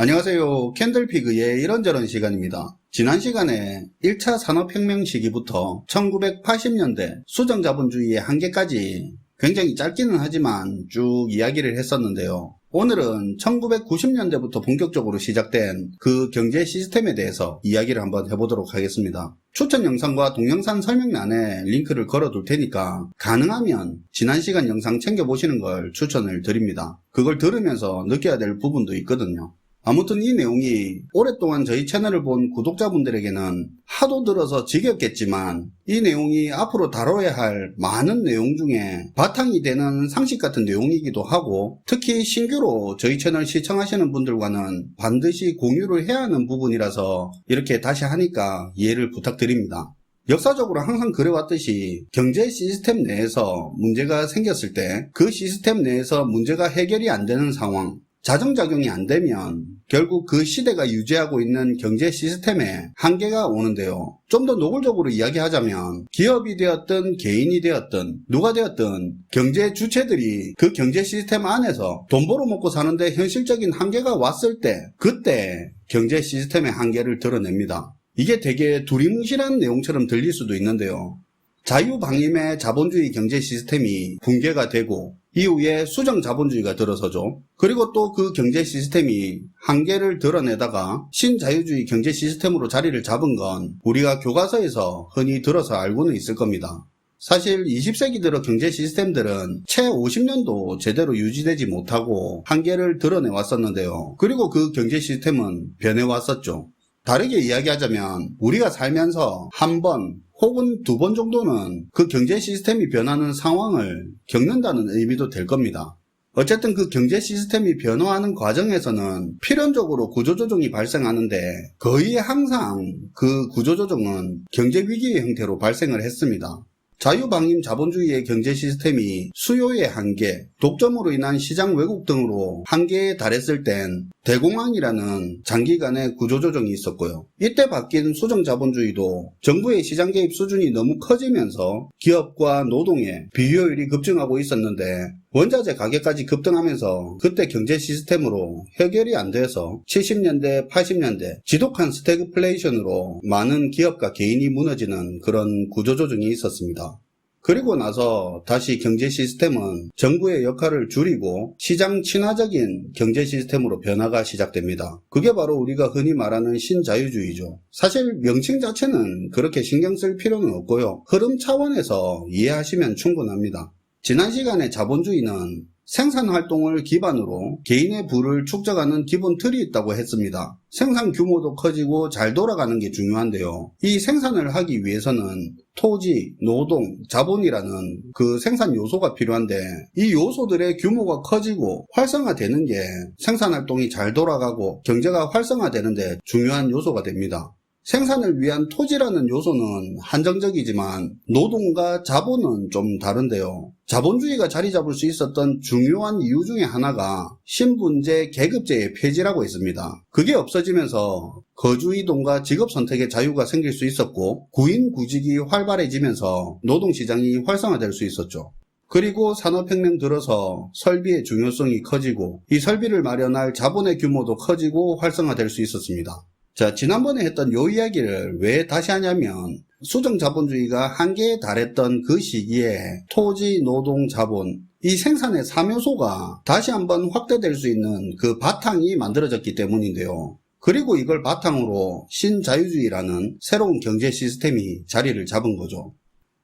안녕하세요. 캔들피그의 이런저런 시간입니다. 지난 시간에 1차 산업혁명 시기부터 1980년대 수정자본주의의 한계까지 굉장히 짧기는 하지만 쭉 이야기를 했었는데요. 오늘은 1990년대부터 본격적으로 시작된 그 경제 시스템에 대해서 이야기를 한번 해보도록 하겠습니다. 추천 영상과 동영상 설명란에 링크를 걸어둘 테니까 가능하면 지난 시간 영상 챙겨보시는 걸 추천을 드립니다. 그걸 들으면서 느껴야 될 부분도 있거든요. 아무튼 이 내용이 오랫동안 저희 채널을 본 구독자분들에게는 하도 들어서 지겹겠지만 이 내용이 앞으로 다뤄야 할 많은 내용 중에 바탕이 되는 상식 같은 내용이기도 하고, 특히 신규로 저희 채널 시청하시는 분들과는 반드시 공유를 해야 하는 부분이라서 이렇게 다시 하니까 이해를 부탁드립니다. 역사적으로 항상 그래왔듯이 경제 시스템 내에서 문제가 생겼을 때 그 시스템 내에서 문제가 해결이 안 되는 상황, 자정작용이 안 되면 결국 그 시대가 유지하고 있는 경제 시스템에 한계가 오는데요. 좀 더 노골적으로 이야기하자면 기업이 되었든 개인이 되었든 누가 되었든 경제 주체들이 그 경제 시스템 안에서 돈 벌어 먹고 사는데 현실적인 한계가 왔을 때 그때 경제 시스템의 한계를 드러냅니다. 이게 되게 두리뭉실한 내용처럼 들릴 수도 있는데요. 자유방임의 자본주의 경제 시스템이 붕괴가 되고 이후에 수정자본주의가 들어서죠. 그리고 또 그 경제 시스템이 한계를 드러내다가 신자유주의 경제 시스템으로 자리를 잡은 건 우리가 교과서에서 흔히 들어서 알고는 있을 겁니다. 사실 20세기 들어 경제 시스템들은 채 50년도 제대로 유지되지 못하고 한계를 드러내 왔었는데요. 그리고 그 경제 시스템은 변해왔었죠. 다르게 이야기하자면 우리가 살면서 한 번 혹은 두 번 정도는 그 경제 시스템이 변하는 상황을 겪는다는 의미도 될 겁니다. 어쨌든 그 경제 시스템이 변화하는 과정에서는 필연적으로 구조조정이 발생하는데 거의 항상 그 구조조정은 경제위기의 형태로 발생을 했습니다. 자유방임 자본주의의 경제 시스템이 수요의 한계, 독점으로 인한 시장 왜곡 등으로 한계에 달했을 땐 대공황이라는 장기간의 구조조정이 있었고요. 이때 바뀐 수정자본주의도 정부의 시장 개입 수준이 너무 커지면서 기업과 노동의 비효율이 급증하고 있었는데 원자재 가격까지 급등하면서 그때 경제 시스템으로 해결이 안 돼서 70년대, 80년대 지독한 스태그플레이션으로 많은 기업과 개인이 무너지는 그런 구조조정이 있었습니다. 그리고 나서 다시 경제 시스템은 정부의 역할을 줄이고 시장 친화적인 경제 시스템으로 변화가 시작됩니다. 그게 바로 우리가 흔히 말하는 신자유주의죠. 사실 명칭 자체는 그렇게 신경 쓸 필요는 없고요. 흐름 차원에서 이해하시면 충분합니다. 지난 시간에 자본주의는 생산활동을 기반으로 개인의 부를 축적하는 기본 틀이 있다고 했습니다. 생산 규모도 커지고 잘 돌아가는 게 중요한데요. 이 생산을 하기 위해서는 토지, 노동, 자본이라는 그 생산 요소가 필요한데 이 요소들의 규모가 커지고 활성화되는 게 생산활동이 잘 돌아가고 경제가 활성화되는데 중요한 요소가 됩니다. 생산을 위한 토지라는 요소는 한정적이지만 노동과 자본은 좀 다른데요. 자본주의가 자리 잡을 수 있었던 중요한 이유 중에 하나가 신분제 계급제의 폐지라고 했습니다. 그게 없어지면서 거주이동과 직업 선택의 자유가 생길 수 있었고 구인구직이 활발해지면서 노동시장이 활성화될 수 있었죠. 그리고 산업혁명 들어서 설비의 중요성이 커지고 이 설비를 마련할 자본의 규모도 커지고 활성화될 수 있었습니다. 자, 지난번에 했던 요 이야기를 왜 다시 하냐면 수정자본주의가 한계에 달했던 그 시기에 토지, 노동, 자본 이 생산의 3요소가 다시 한번 확대될 수 있는 그 바탕이 만들어졌기 때문인데요. 그리고 이걸 바탕으로 신자유주의라는 새로운 경제 시스템이 자리를 잡은 거죠.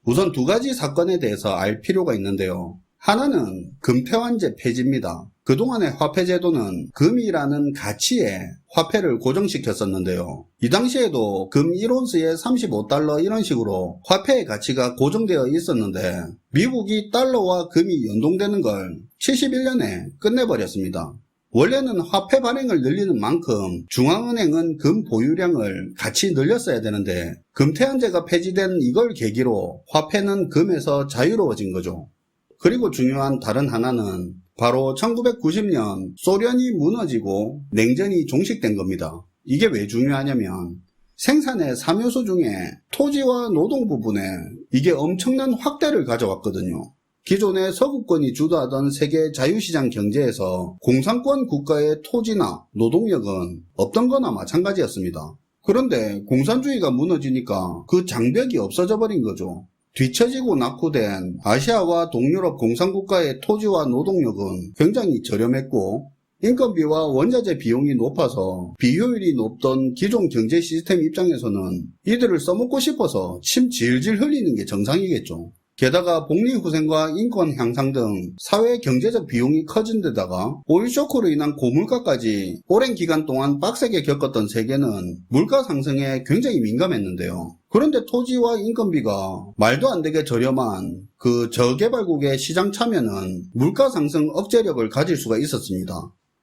우선 두 가지 사건에 대해서 알 필요가 있는데요. 하나는 금태환제 폐지입니다. 그동안의 화폐제도는 금이라는 가치에 화폐를 고정시켰었는데요. 이 당시에도 금 1온스에 35달러 이런 식으로 화폐의 가치가 고정되어 있었는데 미국이 달러와 금이 연동되는 걸 71년에 끝내버렸습니다. 원래는 화폐 발행을 늘리는 만큼 중앙은행은 금 보유량을 같이 늘렸어야 되는데 금태환제가 폐지된 이걸 계기로 화폐는 금에서 자유로워진 거죠. 그리고 중요한 다른 하나는 바로 1990년 소련이 무너지고 냉전이 종식된 겁니다. 이게 왜 중요하냐면 생산의 3요소 중에 토지와 노동 부분에 이게 엄청난 확대를 가져왔거든요. 기존의 서구권이 주도하던 세계 자유시장 경제에서 공산권 국가의 토지나 노동력은 없던 거나 마찬가지였습니다. 그런데 공산주의가 무너지니까 그 장벽이 없어져 버린 거죠. 뒤처지고 낙후된 아시아와 동유럽 공산국가의 토지와 노동력은 굉장히 저렴했고 인건비와 원자재 비용이 높아서 비효율이 높던 기존 경제 시스템 입장에서는 이들을 써먹고 싶어서 침 질질 흘리는 게 정상이겠죠. 게다가 복리후생과 인권 향상 등 사회 경제적 비용이 커진 데다가 오일 쇼크로 인한 고물가까지 오랜 기간 동안 빡세게 겪었던 세계는 물가 상승에 굉장히 민감했는데요. 그런데 토지와 인건비가 말도 안 되게 저렴한 그 저개발국의 시장 참여는 물가 상승 억제력을 가질 수가 있었습니다.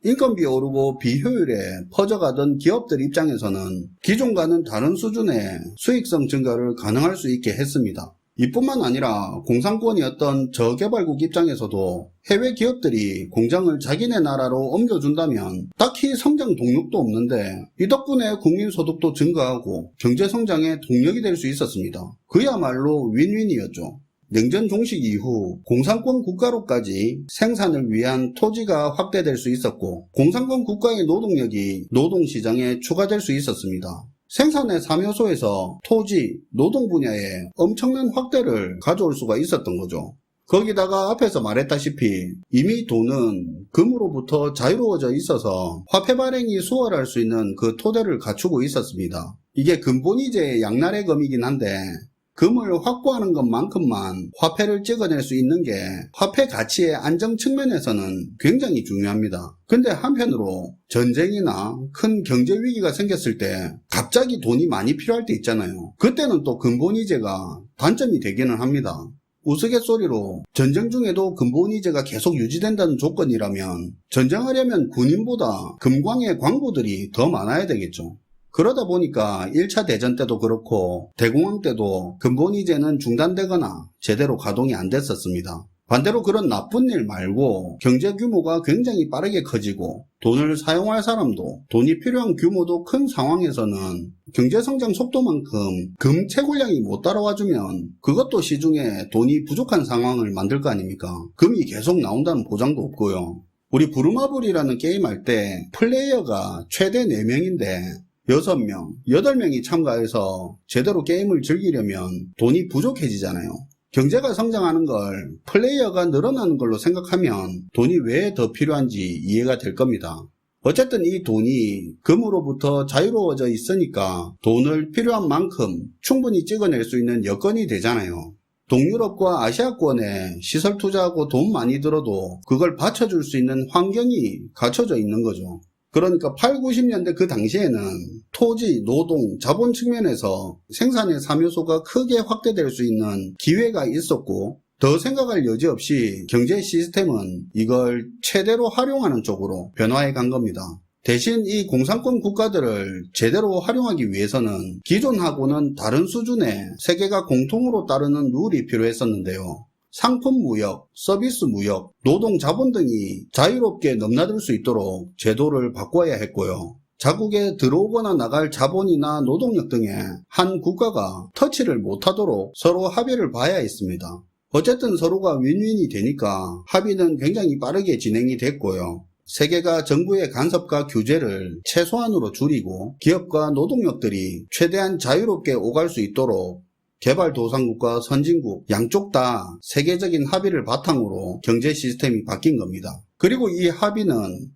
인건비 오르고 비효율에 퍼져가던 기업들 입장에서는 기존과는 다른 수준의 수익성 증가를 가능할 수 있게 했습니다. 이뿐만 아니라 공산권이었던 저개발국 입장에서도 해외 기업들이 공장을 자기네 나라로 옮겨준다면 딱히 성장 동력도 없는데 이 덕분에 국민소득도 증가하고 경제성장의 동력이 될 수 있었습니다. 그야말로 윈윈이었죠. 냉전 종식 이후 공산권 국가로까지 생산을 위한 토지가 확대될 수 있었고 공산권 국가의 노동력이 노동시장에 추가될 수 있었습니다. 생산의 3요소에서 토지, 노동 분야에 엄청난 확대를 가져올 수가 있었던 거죠. 거기다가 앞에서 말했다시피 이미 돈은 금으로부터 자유로워져 있어서 화폐 발행이 수월할 수 있는 그 토대를 갖추고 있었습니다. 이게 근본이제의 양날의 검이긴 한데 금을 확보하는 것만큼만 화폐를 찍어낼 수 있는 게 화폐 가치의 안정 측면에서는 굉장히 중요합니다. 근데 한편으로 전쟁이나 큰 경제 위기가 생겼을 때 갑자기 돈이 많이 필요할 때 있잖아요. 그때는 또 근본이제가 단점이 되기는 합니다. 우스갯소리로 전쟁 중에도 근본이제가 계속 유지된다는 조건이라면 전쟁하려면 군인보다 금광의 광부들이 더 많아야 되겠죠. 그러다 보니까 1차 대전 때도 그렇고 대공황 때도 근본이제는 중단되거나 제대로 가동이 안 됐었습니다. 반대로 그런 나쁜 일 말고 경제 규모가 굉장히 빠르게 커지고 돈을 사용할 사람도 돈이 필요한 규모도 큰 상황에서는 경제성장 속도만큼 금 채굴량이 못 따라와주면 그것도 시중에 돈이 부족한 상황을 만들 거 아닙니까? 금이 계속 나온다는 보장도 없고요. 우리 부루마블이라는 게임할 때 플레이어가 최대 4명인데 6명, 8명이 참가해서 제대로 게임을 즐기려면 돈이 부족해지잖아요. 경제가 성장하는 걸 플레이어가 늘어나는 걸로 생각하면 돈이 왜 더 필요한지 이해가 될 겁니다. 어쨌든 이 돈이 금으로부터 자유로워져 있으니까 돈을 필요한 만큼 충분히 찍어낼 수 있는 여건이 되잖아요. 동유럽과 아시아권에 시설 투자하고 돈 많이 들어도 그걸 받쳐줄 수 있는 환경이 갖춰져 있는 거죠. 그러니까 8, 90년대 그 당시에는 토지, 노동, 자본 측면에서 생산의 3요소가 크게 확대될 수 있는 기회가 있었고 더 생각할 여지 없이 경제 시스템은 이걸 최대로 활용하는 쪽으로 변화해 간 겁니다. 대신 이 공산권 국가들을 제대로 활용하기 위해서는 기존하고는 다른 수준의 세계가 공통으로 따르는 룰이 필요했었는데요. 상품 무역, 서비스 무역, 노동 자본 등이 자유롭게 넘나들 수 있도록 제도를 바꿔야 했고요. 자국에 들어오거나 나갈 자본이나 노동력 등에 한 국가가 터치를 못하도록 서로 합의를 봐야 했습니다. 어쨌든 서로가 윈윈이 되니까 합의는 굉장히 빠르게 진행이 됐고요. 세계가 정부의 간섭과 규제를 최소한으로 줄이고 기업과 노동력들이 최대한 자유롭게 오갈 수 있도록 개발도상국과 선진국 양쪽 다 세계적인 합의를 바탕으로 경제 시스템이 바뀐 겁니다. 그리고 이 합의는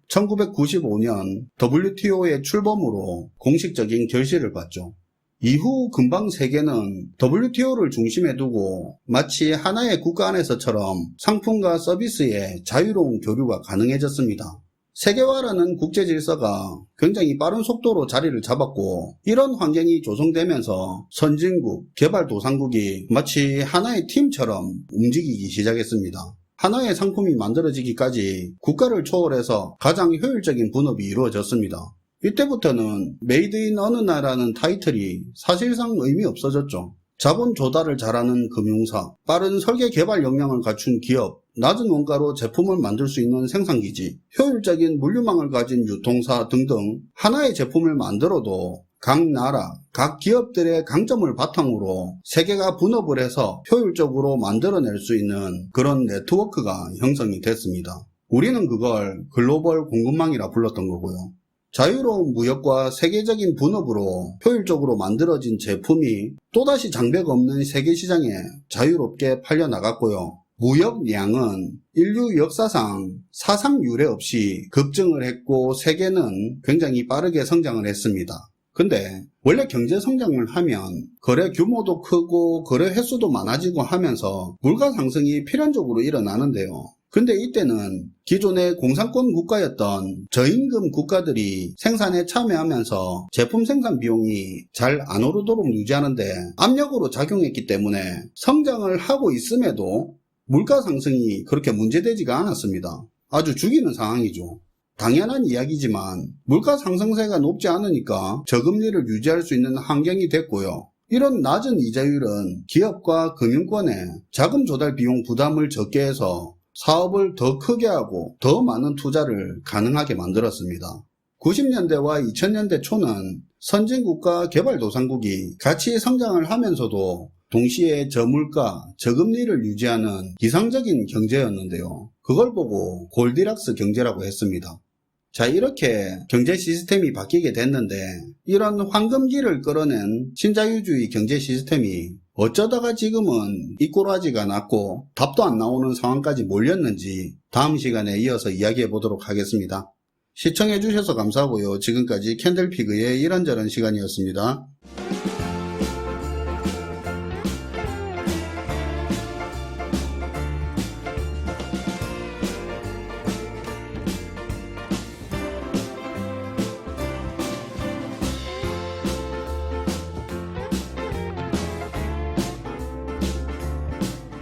1995년 WTO의 출범으로 공식적인 결실을 받죠. 이후 금방 세계는 WTO를 중심에 두고 마치 하나의 국가 안에서처럼 상품과 서비스의 자유로운 교류가 가능해졌습니다. 세계화라는 국제 질서가 굉장히 빠른 속도로 자리를 잡았고 이런 환경이 조성되면서 선진국, 개발도상국이 마치 하나의 팀처럼 움직이기 시작했습니다. 하나의 상품이 만들어지기까지 국가를 초월해서 가장 효율적인 분업이 이루어졌습니다. 이때부터는 메이드 인 어느 나라는 타이틀이 사실상 의미 없어졌죠. 자본 조달을 잘하는 금융사, 빠른 설계 개발 역량을 갖춘 기업, 낮은 원가로 제품을 만들 수 있는 생산기지, 효율적인 물류망을 가진 유통사 등등 하나의 제품을 만들어도 각 나라, 각 기업들의 강점을 바탕으로 세계가 분업을 해서 효율적으로 만들어낼 수 있는 그런 네트워크가 형성이 됐습니다. 우리는 그걸 글로벌 공급망이라 불렀던 거고요. 자유로운 무역과 세계적인 분업으로 효율적으로 만들어진 제품이 또다시 장벽 없는 세계 시장에 자유롭게 팔려나갔고요. 무역량은 인류 역사상 사상 유례 없이 급증을 했고 세계는 굉장히 빠르게 성장을 했습니다. 근데 원래 경제 성장을 하면 거래 규모도 크고 거래 횟수도 많아지고 하면서 물가 상승이 필연적으로 일어나는데요. 근데 이때는 기존의 공산권 국가였던 저임금 국가들이 생산에 참여하면서 제품 생산 비용이 잘 안 오르도록 유지하는데 압력으로 작용했기 때문에 성장을 하고 있음에도 물가 상승이 그렇게 문제되지가 않았습니다. 아주 죽이는 상황이죠. 당연한 이야기지만 물가 상승세가 높지 않으니까 저금리를 유지할 수 있는 환경이 됐고요. 이런 낮은 이자율은 기업과 금융권에 자금 조달 비용 부담을 적게 해서 사업을 더 크게 하고 더 많은 투자를 가능하게 만들었습니다. 90년대와 2000년대 초는 선진국과 개발도상국이 같이 성장을 하면서도 동시에 저물가, 저금리를 유지하는 이상적인 경제였는데요. 그걸 보고 골디락스 경제라고 했습니다. 자, 이렇게 경제 시스템이 바뀌게 됐는데 이런 황금기를 끌어낸 신자유주의 경제 시스템이 어쩌다가 지금은 이꼬라지가 났고 답도 안 나오는 상황까지 몰렸는지 다음 시간에 이어서 이야기해 보도록 하겠습니다. 시청해 주셔서 감사하고요. 지금까지 캔들피그의 이런저런 시간이었습니다.